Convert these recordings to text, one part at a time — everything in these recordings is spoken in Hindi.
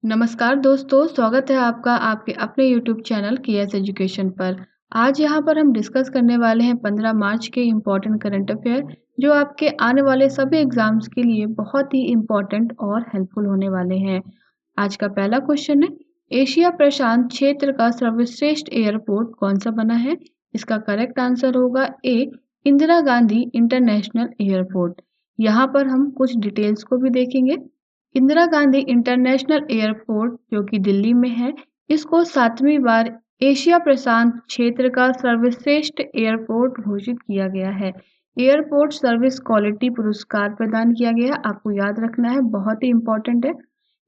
नमस्कार दोस्तों, स्वागत है आपका आपके अपने यूट्यूब चैनल केएस एजुकेशन पर। आज यहाँ पर हम डिस्कस करने वाले हैं 15 मार्च के इम्पोर्टेंट करंट अफेयर जो आपके आने वाले सभी एग्जाम्स के लिए बहुत ही इम्पोर्टेंट और हेल्पफुल होने वाले हैं। आज का पहला क्वेश्चन है, एशिया प्रशांत क्षेत्र का सर्वश्रेष्ठ एयरपोर्ट कौन सा बना है? इसका करेक्ट आंसर होगा ए, इंदिरा गांधी इंटरनेशनल एयरपोर्ट। यहाँ पर हम कुछ डिटेल्स को भी देखेंगे। इंदिरा गांधी इंटरनेशनल एयरपोर्ट जो कि दिल्ली में है, इसको 7वीं बार एशिया प्रशांत क्षेत्र का सर्वश्रेष्ठ एयरपोर्ट घोषित किया गया है। एयरपोर्ट सर्विस क्वालिटी पुरस्कार प्रदान किया गया, आपको याद रखना है, बहुत ही इंपॉर्टेंट है।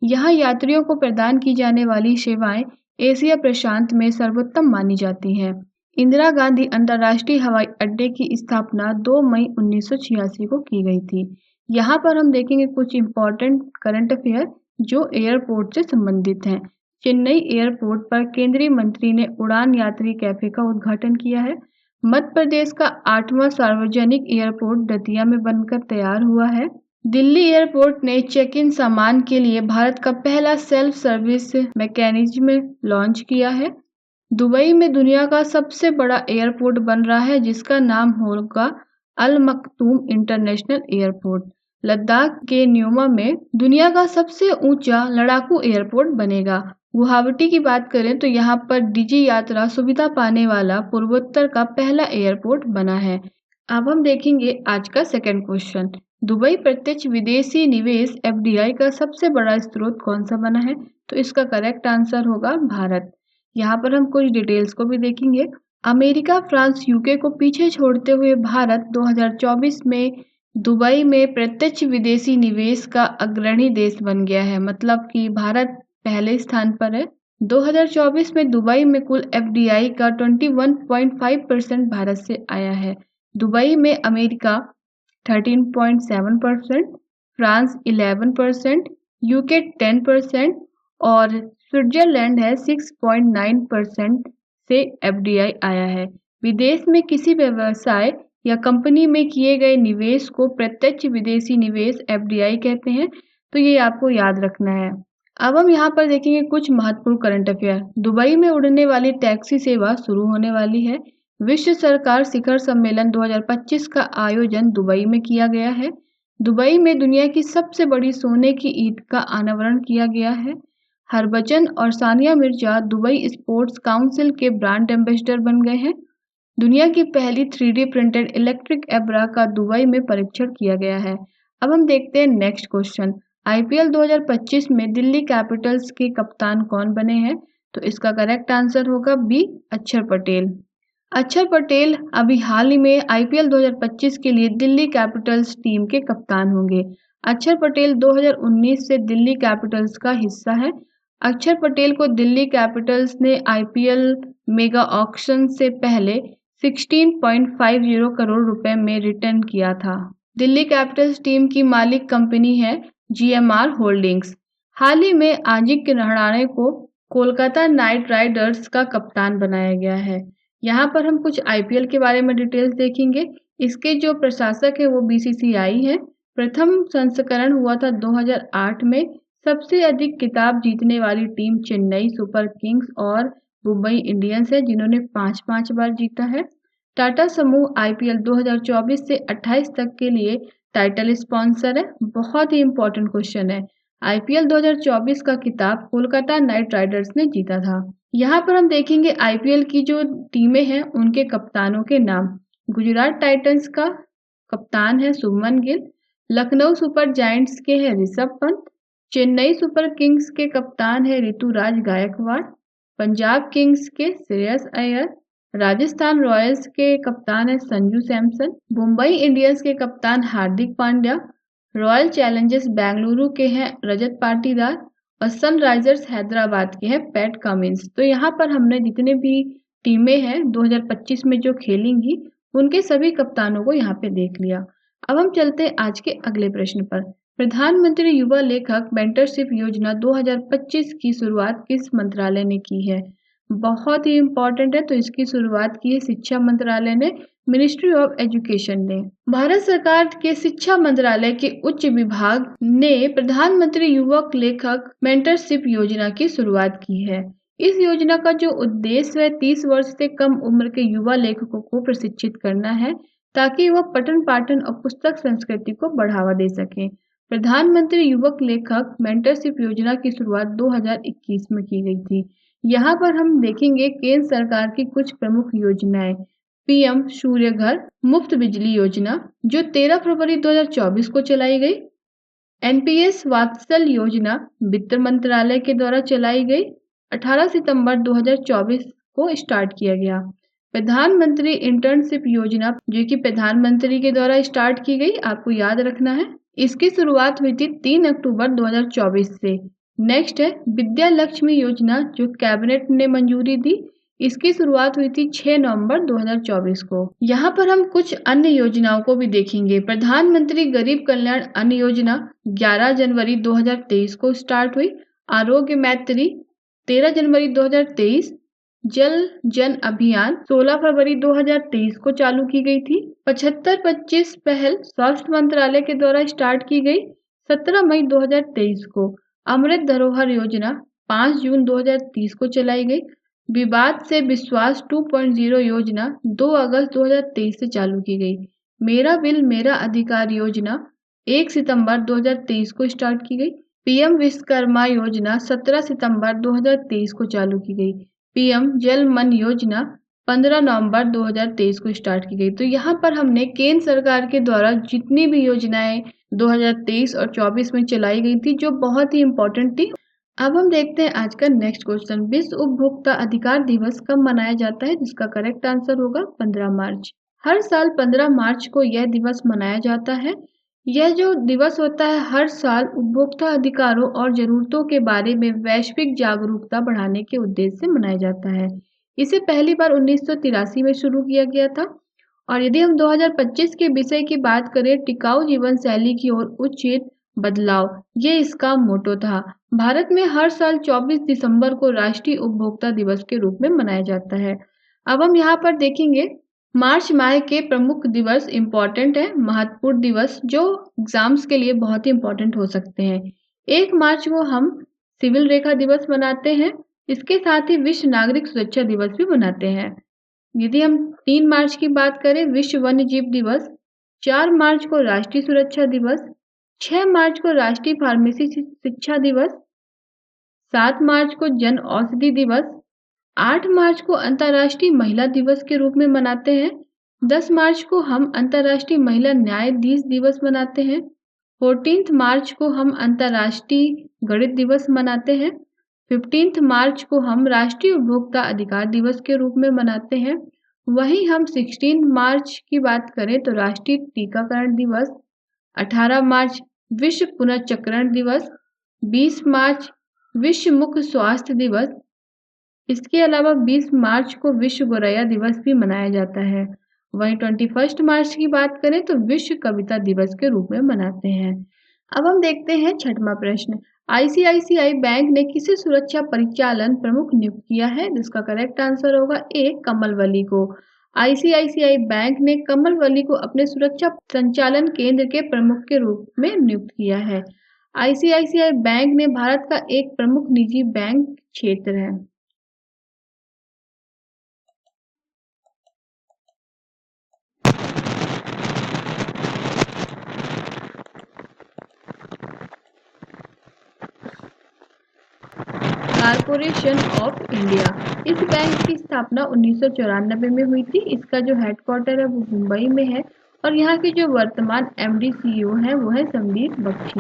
यहाँ यात्रियों को प्रदान की जाने वाली सेवाएं एशिया प्रशांत में सर्वोत्तम मानी जाती हैं। इंदिरा गांधी अंतर्राष्ट्रीय हवाई अड्डे की स्थापना 2 मई 1986 को की गई थी। यहाँ पर हम देखेंगे कुछ इम्पोर्टेंट करंट अफेयर जो एयरपोर्ट से संबंधित हैं। चेन्नई एयरपोर्ट पर केंद्रीय मंत्री ने उड़ान यात्री कैफे का उद्घाटन किया है। मध्य प्रदेश का 8वां सार्वजनिक एयरपोर्ट दतिया में बनकर तैयार हुआ है। दिल्ली एयरपोर्ट ने चेक इन सामान के लिए भारत का पहला सेल्फ सर्विस मैकेनिज्म लॉन्च किया है। दुबई में दुनिया का सबसे बड़ा एयरपोर्ट बन रहा है जिसका नाम होगा अल मखतूम इंटरनेशनल एयरपोर्ट। लद्दाख के न्योमा में दुनिया का सबसे ऊंचा लड़ाकू एयरपोर्ट बनेगा। गुवाहाटी की बात करें तो यहाँ पर डिजी यात्रा सुविधा पाने वाला पूर्वोत्तर का पहला एयरपोर्ट बना है। अब हम देखेंगे आज का सेकंड क्वेश्चन, दुबई प्रत्यक्ष विदेशी निवेश एफडीआई का सबसे बड़ा स्रोत कौन सा बना है? तो इसका करेक्ट आंसर होगा भारत। यहाँ पर हम कुछ डिटेल्स को भी देखेंगे। अमेरिका, फ्रांस, यूके को पीछे छोड़ते हुए भारत 2024 में दुबई में प्रत्यक्ष विदेशी निवेश का अग्रणी देश बन गया है, मतलब कि भारत पहले स्थान पर है। 2024 में दुबई में कुल एफडीआई का 21.5% भारत से आया है। दुबई में अमेरिका 13.7%, फ्रांस 11%, यूके 10% और स्विट्जरलैंड है 6.9% से एफडीआई आया है। विदेश में किसी व्यवसाय या कंपनी में किए गए निवेश को प्रत्यक्ष विदेशी निवेश एफडीआई कहते हैं, तो ये आपको याद रखना है। अब हम यहाँ पर देखेंगे कुछ महत्वपूर्ण करंट अफेयर। दुबई में उड़ने वाली टैक्सी सेवा शुरू होने वाली है। विश्व सरकार शिखर सम्मेलन 2025 का आयोजन दुबई में किया गया है। दुबई में दुनिया की सबसे बड़ी सोने की ईंट का अनावरण किया गया है। हरभजन और Sania Mirza Dubai sports council के ब्रांड एम्बेसडर बन गए हैं। दुनिया की पहली 3D प्रिंटेड इलेक्ट्रिक एब्रा का दुबई में परीक्षण किया गया है। अब हम देखते हैं नेक्स्ट क्वेश्चन, आईपीएल 2025 में दिल्ली कैपिटल्स के कप्तान कौन बने हैं? तो इसका करेक्ट आंसर होगा बी, अक्षर पटेल। अक्षर पटेल अभी हाल ही में आईपीएल 2025 के लिए दिल्ली कैपिटल्स टीम के कप्तान होंगे। अक्षर पटेल 2019 से दिल्ली कैपिटल्स का हिस्सा है। अक्षर पटेल को दिल्ली कैपिटल्स ने आईपीएल मेगा ऑक्शन से पहले 16.50 करोड़ रुपए में रिटर्न किया था। दिल्ली कैपिटल्स टीम की मालिक कंपनी है जीएमआर होल्डिंग्स। हाल ही में अजिंक्य रहाणे को कोलकाता नाइट राइडर्स का कप्तान बनाया गया है। यहाँ पर हम कुछ आईपीएल के बारे में डिटेल्स देखेंगे। इसके जो प्रशासक है वो बीसीसीआई है। प्रथम संस्करण हुआ था 2008 में। सबसे अधिक खिताब जीतने वाली टीम चेन्नई सुपर किंग्स और मुंबई इंडियंस है जिन्होंने 5 बार जीता है। टाटा समूह आईपीएल 2024 से 28 तक के लिए टाइटल स्पॉन्सर है। बहुत ही इंपॉर्टेंट क्वेश्चन है। आईपीएल 2024 का खिताब कोलकाता नाइट राइडर्स ने जीता था। यहाँ पर हम देखेंगे आईपीएल की जो टीमें हैं उनके कप्तानों के नाम। गुजरात टाइटंस का कप्तान है शुभमन गिल। लखनऊ सुपर जायंट्स के हैं ऋषभ पंत। चेन्नई सुपर किंग्स के कप्तान है ऋतुराज गायकवाड़। पंजाब किंग्स के श्रेयस अय्यर। राजस्थान रॉयल्स के कप्तान है संजू सैमसन। मुंबई इंडियंस के कप्तान हार्दिक पांड्या। रॉयल चैलेंजर्स बेंगलुरु के हैं रजत पाटीदार और सनराइजर्स हैदराबाद के हैं पैट कमिंस। तो यहाँ पर हमने जितने भी टीमें हैं 2025 में जो खेलेंगी उनके सभी कप्तानों को यहाँ पे देख लिया। अब हम चलते हैं आज के अगले प्रश्न पर। प्रधानमंत्री युवा लेखक मेंटरशिप योजना 2025 की शुरुआत किस मंत्रालय ने की है? बहुत ही इम्पोर्टेंट है, तो इसकी शुरुआत की है शिक्षा मंत्रालय ने मिनिस्ट्री ऑफ एजुकेशन ने। भारत सरकार के शिक्षा मंत्रालय के उच्च विभाग ने प्रधानमंत्री युवक लेखक मेंटरशिप योजना की शुरुआत की है। इस योजना का जो उद्देश्य है 30 वर्ष से कम उम्र के युवा लेखकों को प्रशिक्षित करना है ताकि वह पठन पाठन और पुस्तक संस्कृति को बढ़ावा दे सकें। प्रधानमंत्री युवक लेखक मेंटरशिप योजना की शुरुआत 2021 में की गई थी। यहाँ पर हम देखेंगे केंद्र सरकार की कुछ प्रमुख योजनाएं। पीएम सूर्य घर मुफ्त बिजली योजना जो 13 फरवरी 2024 को चलाई गई। एनपीएस वात्सल योजना वित्त मंत्रालय के द्वारा चलाई गई। 18 सितंबर 2024 को स्टार्ट किया गया। प्रधानमंत्री इंटर्नशिप योजना जो कि प्रधानमंत्री के द्वारा स्टार्ट की गई, आपको याद रखना है। इसकी शुरुआत हुई थी 3 अक्टूबर 2024 से। नेक्स्ट है विद्या लक्ष्मी योजना जो कैबिनेट ने मंजूरी दी। इसकी शुरुआत हुई थी 6 नवंबर 2024 को। यहाँ पर हम कुछ अन्य योजनाओं को भी देखेंगे। प्रधानमंत्री गरीब कल्याण अन्न योजना 11 जनवरी 2023 को स्टार्ट हुई। आरोग्य मैत्री 13 जनवरी 2023। जल जन अभियान 16 फरवरी 2023 को चालू की गई थी। 75-25 पहल स्वास्थ्य मंत्रालय के द्वारा स्टार्ट की गई 17 मई 2023 को। अमृत धरोहर योजना 5 जून 2030 को चलाई गई। विवाद से विश्वास 2.0 योजना 2 अगस्त 2023 से चालू की गई। मेरा बिल मेरा अधिकार योजना 1 सितंबर 2023 को स्टार्ट की गई। पीएम विश्वकर्मा योजना 17 सितंबर 2023 को चालू की गई। पीएम जल मन योजना 15 नवंबर 2023 को स्टार्ट की गई। तो यहाँ पर हमने केंद्र सरकार के द्वारा जितनी भी योजनाएं 2023 और 24 में चलाई गई थी जो बहुत ही इम्पोर्टेंट थी। अब हम देखते हैं आज का नेक्स्ट क्वेश्चन। विश्व उपभोक्ता अधिकार दिवस कब मनाया जाता है, जिसका करेक्ट आंसर होगा 15 मार्च। हर साल 15 मार्च को यह दिवस मनाया जाता है। यह जो दिवस होता है हर साल उपभोक्ता अधिकारों और जरूरतों के बारे में वैश्विक जागरूकता बढ़ाने के उद्देश्य से मनाया जाता है। इसे पहली बार 1983 में शुरू किया गया था। और यदि हम 2025 के विषय की बात करें, टिकाऊ जीवन शैली की ओर उचित बदलाव, ये इसका मोटो था। भारत में हर साल 24 दिसंबर को राष्ट्रीय उपभोक्ता दिवस के रूप में मनाया जाता है। अब हम यहाँ पर देखेंगे मार्च माह के प्रमुख दिवस इम्पोर्टेंट है, महत्वपूर्ण दिवस जो एग्जाम्स के लिए बहुत ही इम्पोर्टेंट हो सकते हैं। 1 मार्च को हम सिविल रेखा दिवस मनाते हैं। इसके साथ ही विश्व नागरिक सुरक्षा दिवस भी मनाते हैं। यदि हम 3 मार्च की बात करें, विश्व वन्य जीव दिवस। 4 मार्च को राष्ट्रीय सुरक्षा दिवस। 6 मार्च को राष्ट्रीय फार्मेसी शिक्षा दिवस। 7 मार्च को जन औषधि दिवस। 8 मार्च को अंतर्राष्ट्रीय महिला दिवस के रूप में मनाते हैं। 10 मार्च को हम अंतर्राष्ट्रीय महिला न्यायाधीश दिवस मनाते हैं। 14 मार्च को हम अंतर्राष्ट्रीय गणित दिवस मनाते हैं। 15 मार्च को हम राष्ट्रीय उपभोक्ता अधिकार दिवस के रूप में मनाते हैं। वहीं हम 16 मार्च की बात करें तो राष्ट्रीय टीकाकरण दिवस। 18 मार्च विश्व पुनर्चक्रण दिवस। 20 मार्च विश्व मुख स्वास्थ्य दिवस। इसके अलावा 20 मार्च को विश्व गौरैया दिवस भी मनाया जाता है। वहीं 21 मार्च की बात करें तो विश्व कविता दिवस के रूप में मनाते हैं। अब हम देखते हैं 6वां प्रश्न। आईसीआईसीआई बैंक ने किसे सुरक्षा परिचालन प्रमुख नियुक्त किया है, जिसका करेक्ट आंसर होगा ए कमलवली को। आईसीआईसीआई बैंक ने कमलवली को अपने सुरक्षा संचालन केंद्र के प्रमुख के रूप में नियुक्त किया है। आईसीआईसीआई बैंक ने भारत का एक प्रमुख निजी बैंक क्षेत्र है। Corporation of India. इस बैंक की स्थापना 1994 में हुई थी। इसका जो हेडक्वार्टर है वो मुंबई में है और यहाँ के जो वर्तमान एमडी सीईओ हैं वो है संदीप बख्शी।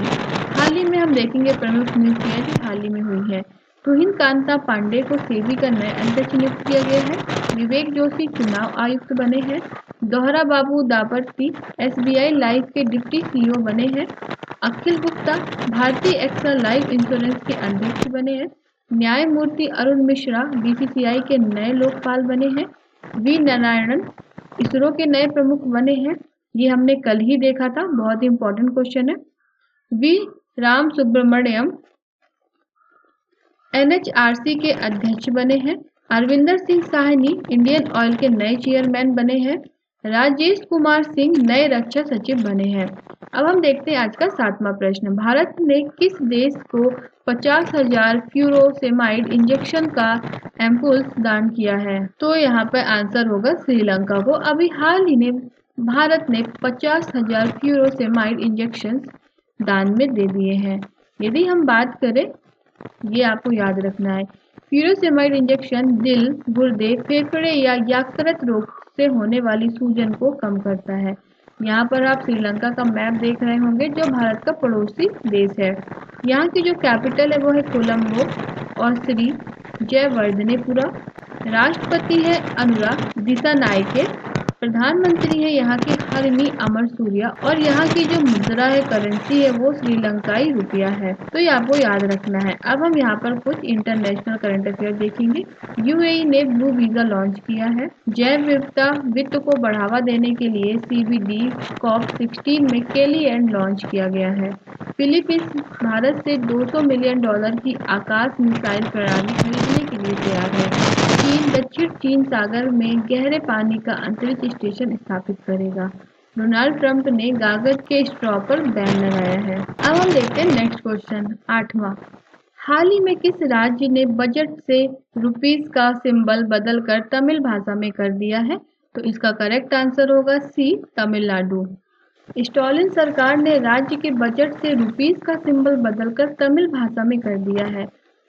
हाल ही में हम देखेंगे प्रमुख नियुक्तियाँ जो हाल ही में हुई है। तुहिन कांता पांडे को सेबी का नया अध्यक्ष नियुक्त किया गया है। विवेक जोशी चुनाव आयुक्त बने हैं। दोहरा बाबू दाबर्ती एसबीआई लाइफ के डिप्टी सीईओ बने हैं। अखिल गुप्ता भारतीय एक्सल लाइफ इंश्योरेंस के अध्यक्ष बने हैं। न्यायमूर्ति अरुण मिश्रा बीसीसीआई के नए लोकपाल बने हैं। वी नारायणन इसरो के नए प्रमुख बने हैं। ये हमने कल ही देखा था, बहुत ही इंपॉर्टेंट क्वेश्चन है। वी राम सुब्रमण्यम एनएचआरसी के अध्यक्ष बने हैं। अरविंदर सिंह साहनी इंडियन ऑयल के नए चेयरमैन बने हैं। राजेश कुमार सिंह नए रक्षा सचिव बने हैं। अब हम देखते हैं आज का 7वां प्रश्न। भारत ने किस देश को 50,000 फ्यूरोसेमाइड इंजेक्शन का एम्पुल्स दान किया है? तो यहाँ पर आंसर होगा श्रीलंका को। अभी हाल ही में भारत ने 50,000 फ्यूरोसेमाइड इंजेक्शन दान में दे दिए हैं। यदि हम बात करें, ये आपको याद रखना है, फ्यूरोसेमाइड इंजेक्शन दिल, गुर्दे, फेफड़े या यकृत रोग से होने वाली सूजन को कम करता है। यहाँ पर आप श्रीलंका का मैप देख रहे होंगे जो भारत का पड़ोसी देश है। यहाँ की जो कैपिटल है वो है कोलंबो और श्री जयवर्धनेपुरा। राष्ट्रपति है अनुराग दिसानायके। प्रधानमंत्री है यहाँ की हरिनी अमर सूर्या और यहाँ की जो मुद्रा है, करेंसी है, वो श्रीलंकाई रुपया है। तो ये आपको याद रखना है। अब हम यहाँ पर कुछ इंटरनेशनल करंट अफेयर देखेंगे। यूएई ने ब्लू वीजा लॉन्च किया है। जैव विविधता वित्त को बढ़ावा देने के लिए CBD COP16 में केलीएंड लॉन्च किया गया है। फिलीपींस भारत से $200 मिलियन की आकाश मिसाइल प्रणाली खरीदने के लिए तैयार है। चीन दक्षिण चीन सागर में गहरे पानी का अंतरिक्ष स्टेशन स्थापित करेगा। डोनाल्ड ट्रंप ने कागज के स्ट्रॉ पर बैन लगाया है। अब हम देखते हैं नेक्स्ट क्वेश्चन 8वां। हाल ही में किस राज्य ने बजट से रुपीस का सिंबल बदलकर तमिल भाषा में कर दिया है? तो इसका करेक्ट आंसर होगा सी, तमिलनाडु। स्टालिन सरकार ने राज्य के बजट से रुपीस का सिंबल बदलकर तमिल भाषा में कर दिया है।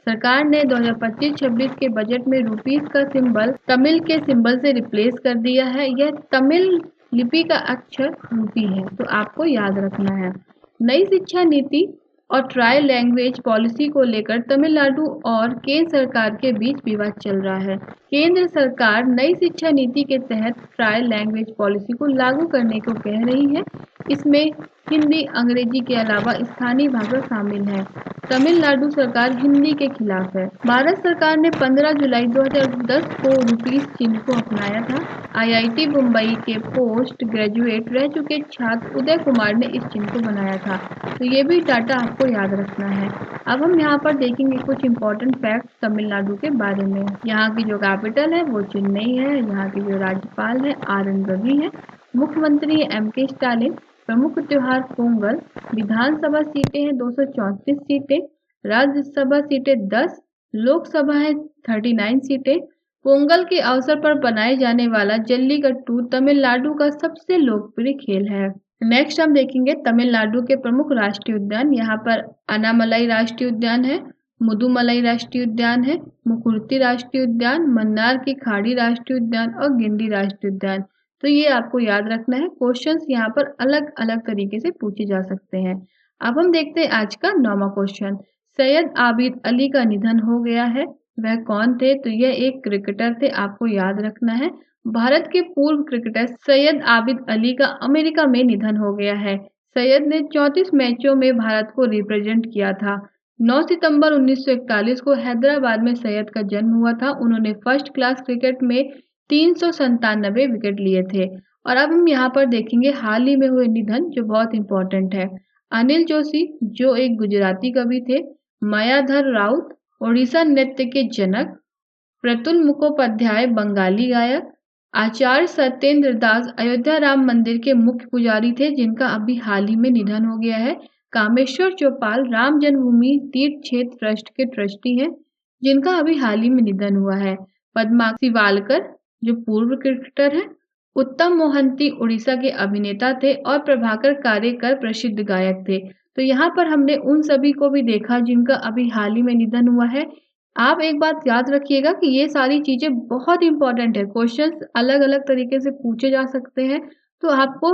सरकार ने 2025-26 के बजट में रुपीस का सिंबल तमिल के सिंबल से रिप्लेस कर दिया है। यह तमिल लिपि का अक्षर रूपी है, तो आपको याद रखना है। नई शिक्षा नीति और ट्राई लैंग्वेज पॉलिसी को लेकर तमिलनाडु और केंद्र सरकार के बीच विवाद चल रहा है। केंद्र सरकार नई शिक्षा नीति के तहत ट्राई लैंग्वेज पॉलिसी को लागू करने को कह रही है। इसमें हिंदी, अंग्रेजी के अलावा स्थानीय भाषा शामिल है। तमिलनाडु सरकार हिंदी के खिलाफ है। भारत सरकार ने 15 जुलाई 2010 को रुपीस चिन्ह को अपनाया था। IIT मुंबई के पोस्ट ग्रेजुएट रह चुके छात्र उदय कुमार ने इस चिन्ह को बनाया था। तो ये भी डाटा आपको याद रखना है। अब हम यहाँ पर देखेंगे कुछ इम्पोर्टेंट फैक्ट तमिलनाडु के बारे में। यहाँ की जो कैपिटल है वो चेन्नई है। यहाँ की जो राज्यपाल है RN रवि है। मुख्यमंत्री है MK स्टालिन। प्रमुख त्योहार पोंगल। विधानसभा सीटें हैं 234 सीटें। राज्यसभा सीटें 10। लोकसभा है 39 सीटें। पोंगल के अवसर पर बनाए जाने वाला जल्लीकट्टू तमिलनाडु का सबसे लोकप्रिय खेल है। नेक्स्ट हम देखेंगे तमिलनाडु के प्रमुख राष्ट्रीय उद्यान। यहाँ पर अनामलाई राष्ट्रीय उद्यान है, मुदुमलाई राष्ट्रीय उद्यान है, मुकुर्ती राष्ट्रीय उद्यान, मन्नार की खाड़ी राष्ट्रीय उद्यान और गिंडी राष्ट्रीय उद्यान। तो ये आपको याद रखना है। क्वेश्चंस यहाँ पर अलग अलग तरीके से पूछे जा सकते हैं। अब हम देखते हैं आज का 9वां क्वेश्चन। सैयद आबिद अली का निधन हो गया है। वह कौन थे? तो यह एक क्रिकेटर थे, आपको याद रखना है। भारत के पूर्व क्रिकेटर सैयद आबिद अली का अमेरिका में निधन हो गया है। सैयद ने 34 मैचों में भारत को रिप्रेजेंट किया था। 9 सितंबर 1941 को हैदराबाद में सैयद का जन्म हुआ था। उन्होंने फर्स्ट क्लास क्रिकेट में 397 विकेट लिए थे। और अब हम यहाँ पर देखेंगे हाल ही में हुए निधन जो बहुत इंपॉर्टेंट है। अनिल जोशी जो एक गुजराती कवि थे। मायाधर राउत ओडिशा नृत्य के जनक। प्रतुल मुखोपाध्याय बंगाली गायक। आचार्य सत्येंद्र दास अयोध्या राम मंदिर के मुख्य पुजारी थे जिनका अभी हाल ही में निधन हो गया है। कामेश्वर चौपाल राम जन्मभूमि तीर्थ क्षेत्र ट्रस्ट के ट्रस्टी हैं जिनका अभी हाल ही में निधन हुआ है। पद्माक्षी वालकर जो पूर्व क्रिकेटर हैं। उत्तम मोहंती उड़ीसा के अभिनेता थे और प्रभाकर कारेकर प्रसिद्ध गायक थे। तो यहाँ पर हमने उन सभी को भी देखा जिनका अभी हाल ही में निधन हुआ है। आप एक बात याद रखिएगा कि ये सारी चीजें बहुत इंपॉर्टेंट है। क्वेश्चंस अलग अलग तरीके से पूछे जा सकते हैं, तो आपको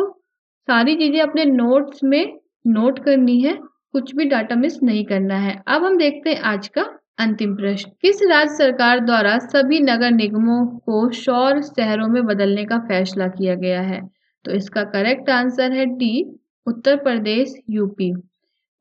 सारी चीजें अपने नोट्स में नोट करनी है, कुछ भी डाटा मिस नहीं करना है। अब हम देखते हैं आज का अंतिम प्रश्न। किस राज्य सरकार द्वारा सभी नगर निगमों को सौर शहरों में बदलने का फैसला किया गया है? तो इसका करेक्ट आंसर है डी, उत्तर प्रदेश, यूपी।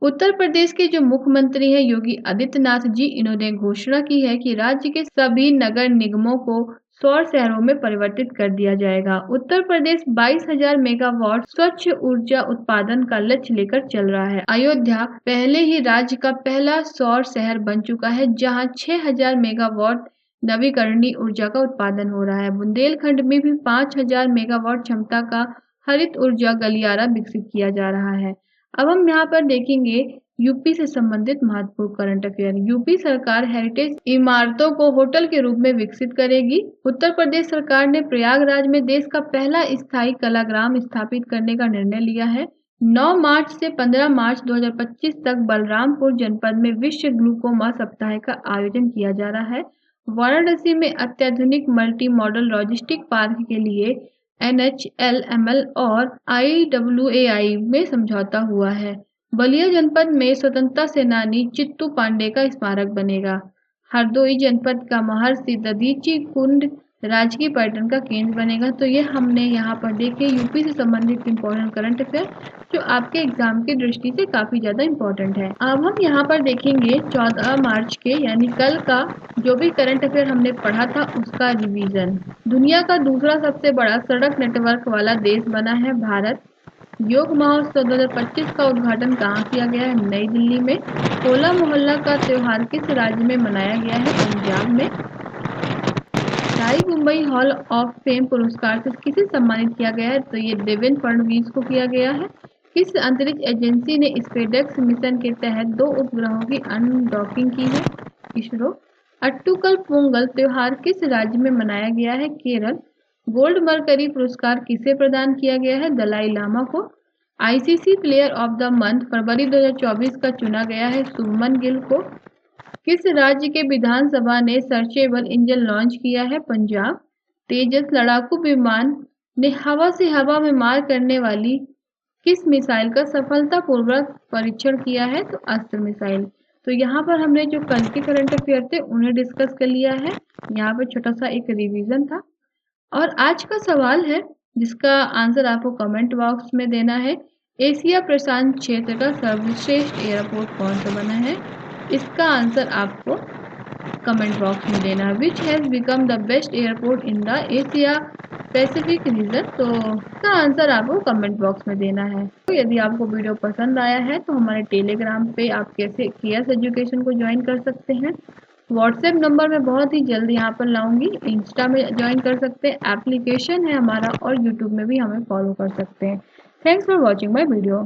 उत्तर प्रदेश के जो मुख्यमंत्री हैं योगी आदित्यनाथ जी, इन्होंने घोषणा की है कि राज्य के सभी नगर निगमों को सौर शहरों में परिवर्तित कर दिया जाएगा। उत्तर प्रदेश 22,000 मेगावाट स्वच्छ ऊर्जा उत्पादन का लक्ष्य लेकर चल रहा है। अयोध्या पहले ही राज्य का पहला सौर शहर बन चुका है जहां 6,000 मेगावाट नवीकरणीय ऊर्जा का उत्पादन हो रहा है। बुंदेलखंड में भी 5000 मेगावाट क्षमता का हरित ऊर्जा गलियारा विकसित किया जा रहा है। अब हम यहाँ पर देखेंगे यूपी से संबंधित महत्वपूर्ण करंट अफेयर। यूपी सरकार हेरिटेज इमारतों को होटल के रूप में विकसित करेगी। उत्तर प्रदेश सरकार ने प्रयागराज में देश का पहला स्थायी कलाग्राम स्थापित करने का निर्णय लिया है। 9 मार्च से 15 मार्च 2025 तक बलरामपुर जनपद में विश्व ग्लूकोमा सप्ताह का आयोजन किया जा रहा है। वाराणसी में अत्याधुनिक मल्टी मॉडल लॉजिस्टिक पार्क के लिए NHLML और IAAI में समझौता हुआ है। बलिया जनपद में स्वतंत्रता सेनानी चित्तू पांडे का स्मारक बनेगा। हरदोई जनपद का महर्षि दधीची कुंड राजकीय पर्यटन का केंद्र बनेगा। तो ये हमने यहाँ पर देखे यूपी से संबंधित इम्पोर्टेंट करंट अफेयर जो आपके एग्जाम की दृष्टि से काफी ज्यादा इम्पोर्टेंट है। अब हम यहाँ पर देखेंगे 14 मार्च के यानी कल का जो भी करंट अफेयर हमने पढ़ा था उसका रिवीजन। दुनिया का दूसरा सबसे बड़ा सड़क नेटवर्क वाला देश बना है भारत। योग महोत्सव 2025 का उद्घाटन कहाँ किया गया है? नई दिल्ली में। होला मोहल्ला का त्योहार किस राज्य में मनाया गया है? पंजाब में। शाही मुंबई हॉल ऑफ फेम पुरस्कार से किसे सम्मानित किया गया है? तो ये देवेंद्र फडणवीस को किया गया है। किस अंतरिक्ष एजेंसी ने स्पेसएक्स मिशन के तहत 2 उपग्रहों की अनडॉकिंग की है? इसरो। अट्टुकल पोंगल त्योहार किस राज्य में मनाया गया है? केरल। गोल्ड मर्करी पुरस्कार किसे प्रदान किया गया है? दलाई लामा को। ICC player of the month फरवरी 2024 का चुना गया है शुभमन गिल को। किस राज्य के विधानसभा ने सर्चेबल इंजन लॉन्च किया है? पंजाब। तेजस लड़ाकू विमान ने हवा से हवा में मार करने वाली किस मिसाइल का सफलतापूर्वक परीक्षण किया है? तो अस्त्र मिसाइल। तो यहाँ पर हमने जो कल के करंट अफेयर थे उन्हें डिस्कस कर लिया है। यहाँ पर छोटा सा एक रिवीजन था और आज का सवाल है जिसका आंसर आपको कमेंट बॉक्स में देना है। एशिया प्रशांत क्षेत्र का सर्वश्रेष्ठ एयरपोर्ट कौन सा बना है? इसका आंसर आपको कमेंट बॉक्स में देना है। Which has become the best airport in the Asia Pacific region? तो इसका आंसर आपको कमेंट बॉक्स में देना है। तो यदि आपको वीडियो पसंद आया है तो हमारे टेलीग्राम पे आप कैसे केएस एजुकेशन को ज्वाइन कर सकते हैं। व्हाट्सएप नंबर मैं बहुत ही जल्द यहाँ पर लाऊंगी। इंस्टा में ज्वाइन कर सकते हैं, एप्लीकेशन है हमारा, और यूट्यूब में भी हमें फॉलो कर सकते हैं। Thanks for watching my video.